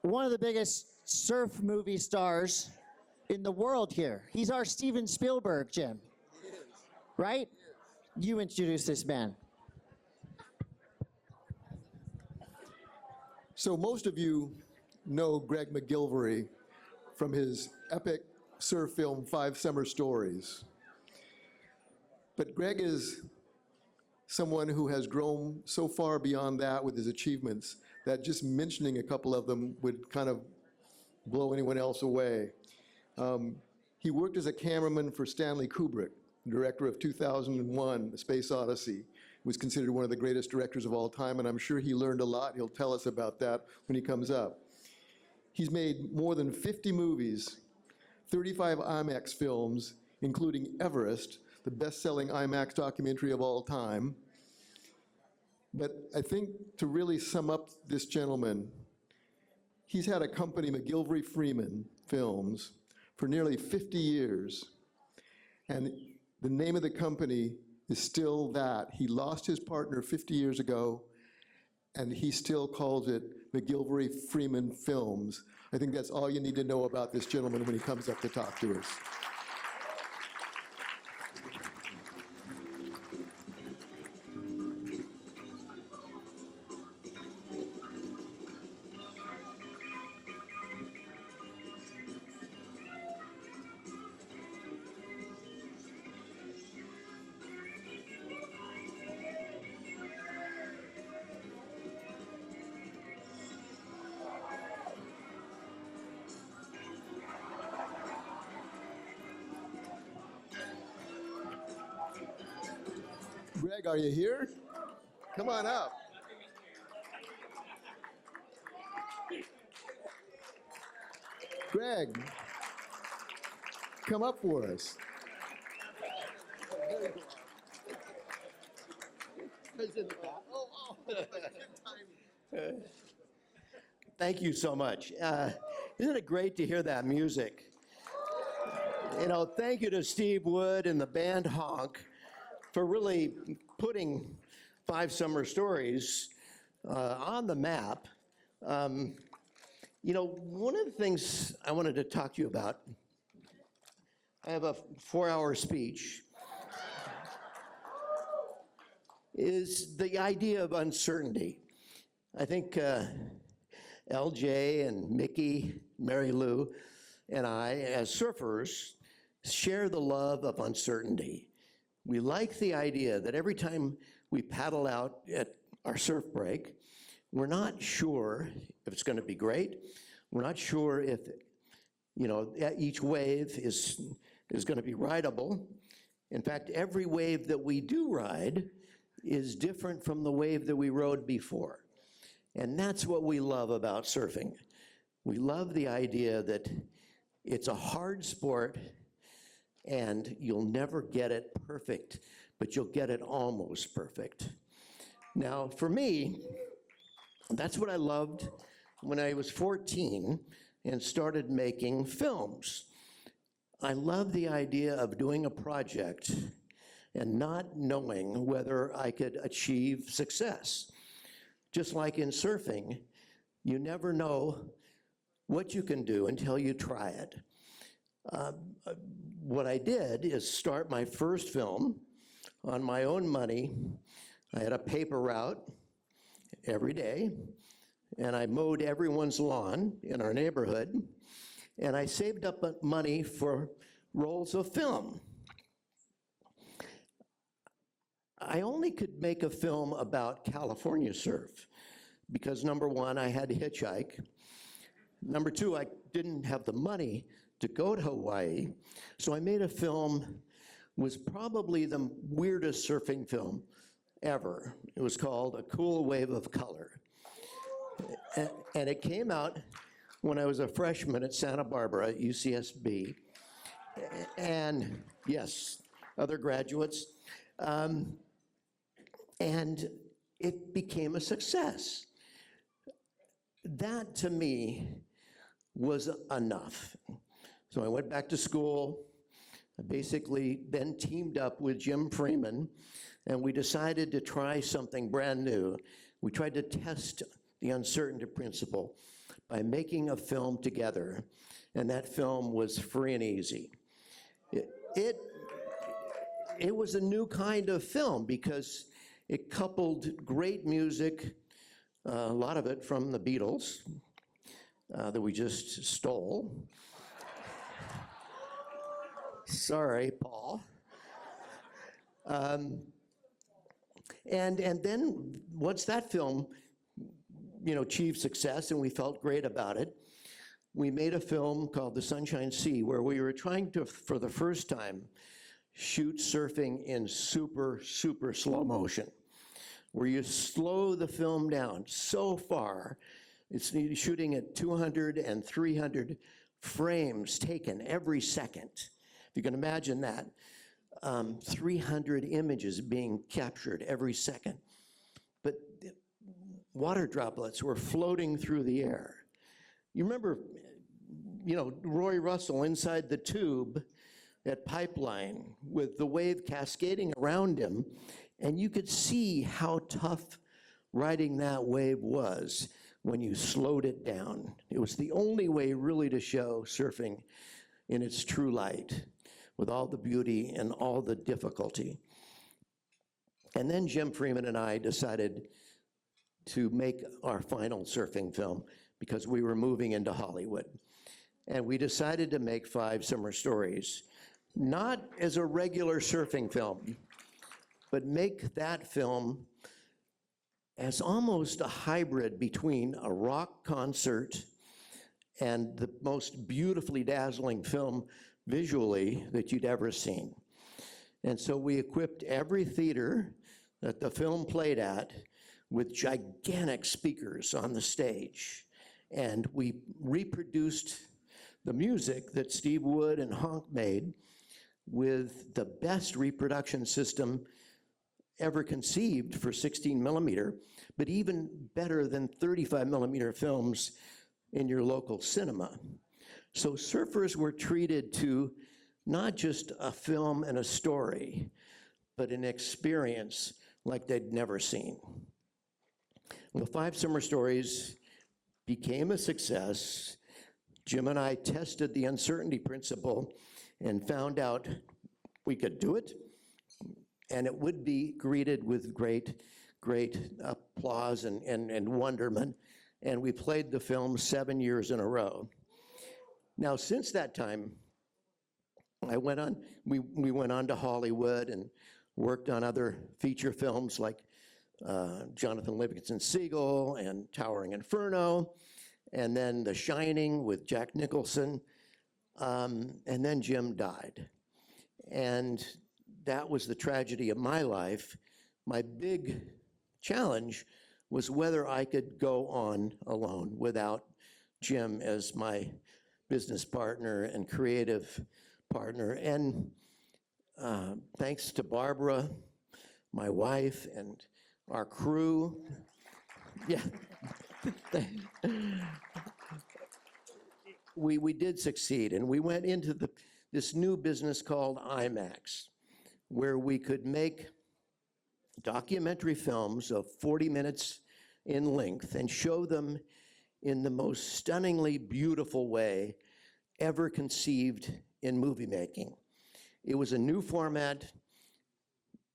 one of the biggest surf movie stars in the world here. He's our Steven Spielberg, Jim. He is. Right? He is. You introduce this man. So most of you know Greg MacGillivray from his epic surf film, 5 Summer Stories. But Greg is someone who has grown so far beyond that with his achievements that just mentioning a couple of them would kind of blow anyone else away. He worked as a cameraman for Stanley Kubrick, director of 2001, A Space Odyssey. He was considered one of the greatest directors of all time, and I'm sure he learned a lot. He'll tell us about that when he comes up. He's made more than 50 movies, 35 IMAX films, including Everest, the best-selling IMAX documentary of all time. But I think to really sum up this gentleman, he's had a company, MacGillivray Freeman Films, for nearly 50 years. And the name of the company is still that. He lost his partner 50 years ago, and he still calls it MacGillivray Freeman Films. I think that's all you need to know about this gentleman when he comes up to talk to us. Greg, are you here? Come on up. Greg, come up for us. Thank you so much. Isn't it great to hear that music? You know, thank you to Steve Wood and the band Honk for really putting 5 Summer Stories on the map. You know, one of the things I wanted to talk to you about, I have a 4-hour speech, is the idea of uncertainty. I think LJ and Mickey, Mary Lou, and I, as surfers, share the love of uncertainty. We like the idea that every time we paddle out at our surf break, we're not sure if it's going to be great. We're not sure if, you know, each wave is going to be rideable. In fact, every wave that we do ride is different from the wave that we rode before. And that's what we love about surfing. We love the idea that it's a hard sport and you'll never get it perfect, but you'll get it almost perfect. Now, for me, that's what I loved when I was 14 and started making films. I love the idea of doing a project and not knowing whether I could achieve success. Just like in surfing, you never know what you can do until you try it. What I did is start my first film on my own money. I had a paper route every day, and I mowed everyone's lawn in our neighborhood, and I saved up money for rolls of film. I only could make a film about California surf because, number one, I had to hitchhike. Number two, I didn't have the money to go to Hawaii, so I made a film, was probably the weirdest surfing film ever. It was called A Cool Wave of Color. And it came out when I was a freshman at Santa Barbara at UCSB. And yes, other graduates. And it became a success. That, to me, was enough. So I went back to school. I basically then teamed up with Jim Freeman, and we decided to try something brand new. We tried to test the uncertainty principle. by making a film together, and that film was Free and Easy. It was a new kind of film because it coupled great music, a lot of it from the Beatles, that we just stole. Sorry, Paul. And then once that film, achieved success and we felt great about it, we made a film called The Sunshine Sea, where we were trying to, for the first time, shoot surfing in super, super slow motion, where you slow the film down so far. It's shooting at 200 and 300 frames taken every second. If you can imagine that, 300 images being captured every second. But water droplets were floating through the air. You remember, Roy Russell inside the tube at Pipeline with the wave cascading around him, and you could see how tough riding that wave was when you slowed it down. It was the only way really to show surfing in its true light, with all the beauty and all the difficulty. And then Jim Freeman and I decided to make our final surfing film because we were moving into Hollywood. And we decided to make 5 Summer Stories, not as a regular surfing film, but make that film as almost a hybrid between a rock concert and the most beautifully dazzling film visually that you'd ever seen. And so we equipped every theater that the film played at with gigantic speakers on the stage. And we reproduced the music that Steve Wood and Honk made with the best reproduction system ever conceived for 16 millimeter, but even better than 35 millimeter films in your local cinema. So surfers were treated to not just a film and a story, but an experience like they'd never seen. Well, 5 Summer Stories became a success. Jim and I tested the uncertainty principle and found out we could do it, and it would be greeted with great applause and wonderment. And we played the film 7 years in a row. Now, since that time, we went on to Hollywood and worked on other feature films like Jonathan Livingston Seagull and Towering Inferno, and then The Shining with Jack Nicholson, and then Jim died. And that was the tragedy of my life. My big challenge was whether I could go on alone without Jim as my business partner and creative partner. And thanks to Barbara, my wife, and our crew, yeah, we did succeed. And we went into this new business called IMAX, where we could make documentary films of 40 minutes in length and show them in the most stunningly beautiful way ever conceived in movie making. It was a new format,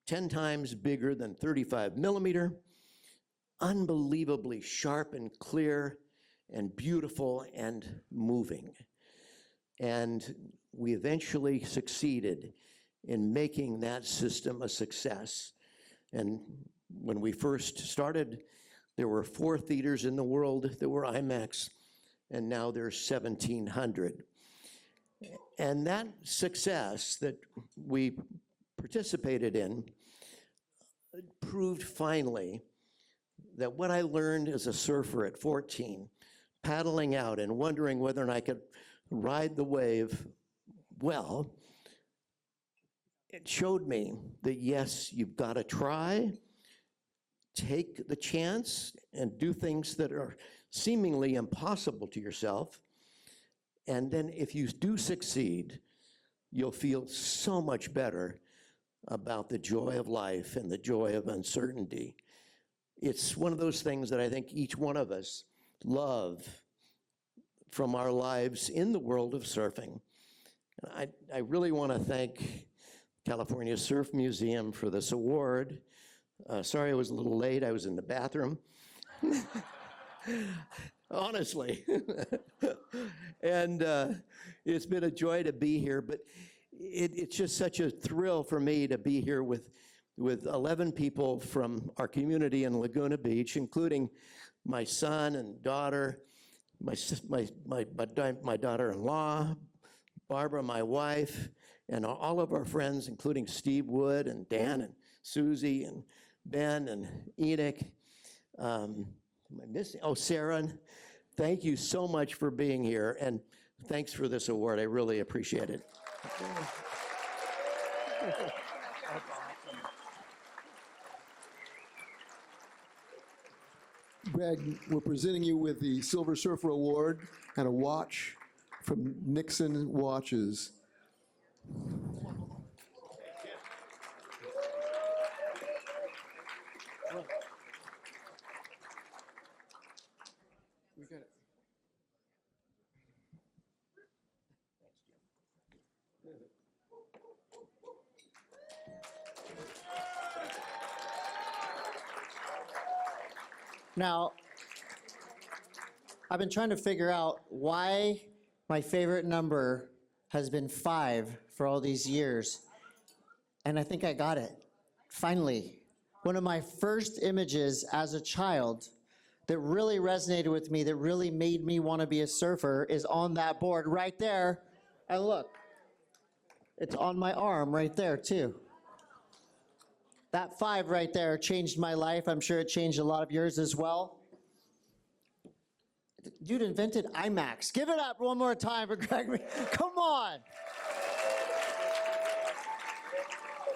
10 times bigger than 35 millimeter, unbelievably sharp and clear and beautiful and moving. And we eventually succeeded in making that system a success. And when we first started, there were 4 theaters in the world that were IMAX, and now there's 1,700. And that success that we participated in proved finally that what I learned as a surfer at 14, paddling out and wondering whether or not I could ride the wave well, it showed me that yes, you've got to try, take the chance, and do things that are seemingly impossible to yourself. And then if you do succeed, you'll feel so much better about the joy of life and the joy of uncertainty. It's one of those things that I think each one of us love from our lives in the world of surfing. And I really want to thank California Surf Museum for this award. Sorry I was a little late. I was in the bathroom. Honestly. And it's been a joy to be here, but it's just such a thrill for me to be here with 11 people from our community in Laguna Beach, including my son and daughter, my daughter-in-law, Barbara, my wife, and all of our friends, including Steve Wood and Dan and Susie and Ben and Enoch. Am I missing? Oh, Sarah, thank you so much for being here, and thanks for this award. I really appreciate it. Greg, we're presenting you with the Silver Surfer Award and a watch from Nixon Watches. We got it. Now, I've been trying to figure out why my favorite number has been 5 for all these years, and I think I got it. Finally, one of my first images as a child that really resonated with me, that really made me want to be a surfer, is on that board right there. And look, it's on my arm right there too. That 5 right there changed my life. I'm sure it changed a lot of yours as well. Dude invented IMAX. Give it up one more time for Greg. Come on.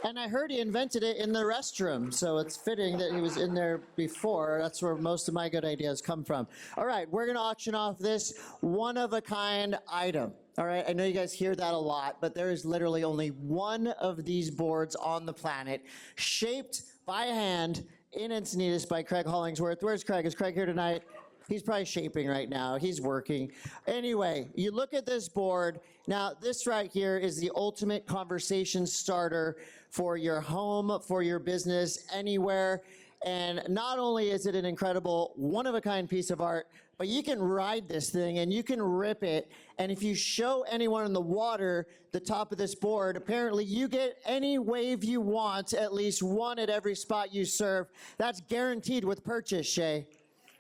And I heard he invented it in the restroom, so it's fitting that he was in there before. That's where most of my good ideas come from. All right, we're gonna auction off this one-of-a-kind item. All right, I know you guys hear that a lot, but there is literally only one of these boards on the planet, shaped by hand in Encinitas by Craig Hollingsworth. Where's Craig? Is Craig here tonight? He's probably shaping right now. He's working. Anyway, you look at this board. Now, this right here is the ultimate conversation starter for your home, for your business, anywhere. And not only is it an incredible, one-of-a-kind piece of art, but you can ride this thing and you can rip it. And if you show anyone in the water the top of this board, apparently you get any wave you want, at least one at every spot you surf. That's guaranteed with purchase, Shay.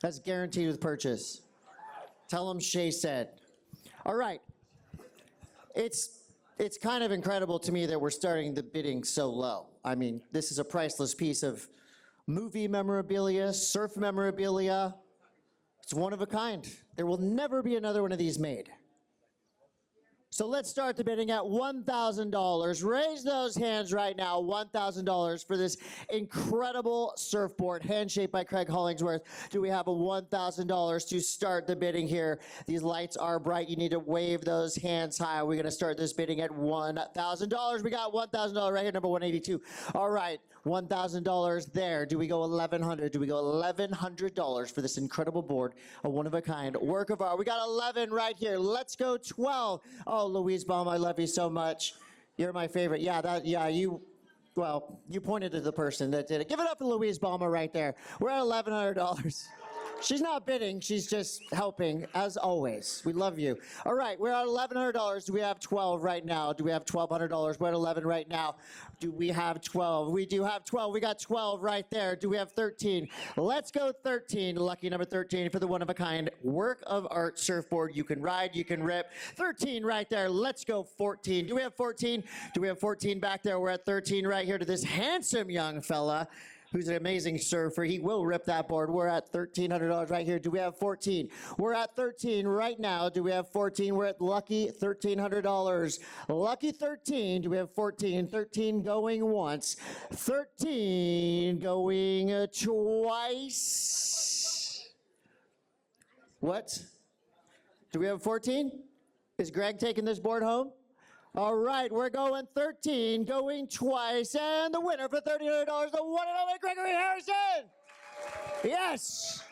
That's guaranteed with purchase. Tell them Shay said. All right. It's kind of incredible to me that we're starting the bidding so low. I mean, this is a priceless piece of movie memorabilia, surf memorabilia. It's one of a kind. There will never be another one of these made. So let's start the bidding at $1,000. Raise those hands right now, $1,000 for this incredible surfboard, handshaped by Craig Hollingsworth. Do we have a $1,000 to start the bidding here? These lights are bright. You need to wave those hands high. We're gonna start this bidding at $1,000. We got $1,000 right here, number 182. All right, $1,000 there. Do we go $1,100? Do we go $1,100 for this incredible board, a one-of-a-kind work of art? We got 11 right here. Let's go 12. Oh, Louise Baum, I love you so much. You're my favorite. You pointed to the person that did it. Give it up for Louise Balmer right there. We're at $1,100. She's not bidding, she's just helping, as always. We love you. All right, we're at $1,100. Do we have 12 right now? Do we have $1,200? We're at 11 right now. Do we have 12? We do have 12. We got 12 right there. Do we have 13? Let's go 13. Lucky number 13 for the one-of-a-kind work of art surfboard. You can ride, you can rip. 13 right there. Let's go 14. Do we have 14? Do we have 14 back there? We're at 13 right here to this handsome young fella who's an amazing surfer. He will rip that board. We're at $1,300 right here. Do we have 14? We're at 13 right now. Do we have 14? We're at lucky $1,300. Lucky 13. Do we have 14? 13 going once. 13 going twice. What? Do we have 14? Is Greg taking this board home? All right, we're going 13, going twice, and the winner for $1,300, the one and only Gregory Harrison. Yes.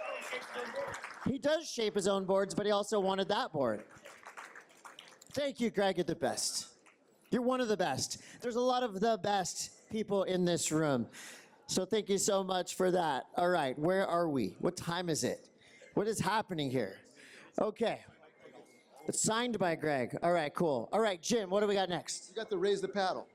He does shape his own boards, but he also wanted that board. Thank you, Greg. You're the best. You're one of the best. There's a lot of the best people in this room. So thank you so much for that. All right, where are we? What time is it? What is happening here? Okay. It's signed by Greg. All right, cool. All right, Jim, what do we got next? You got to raise the paddle.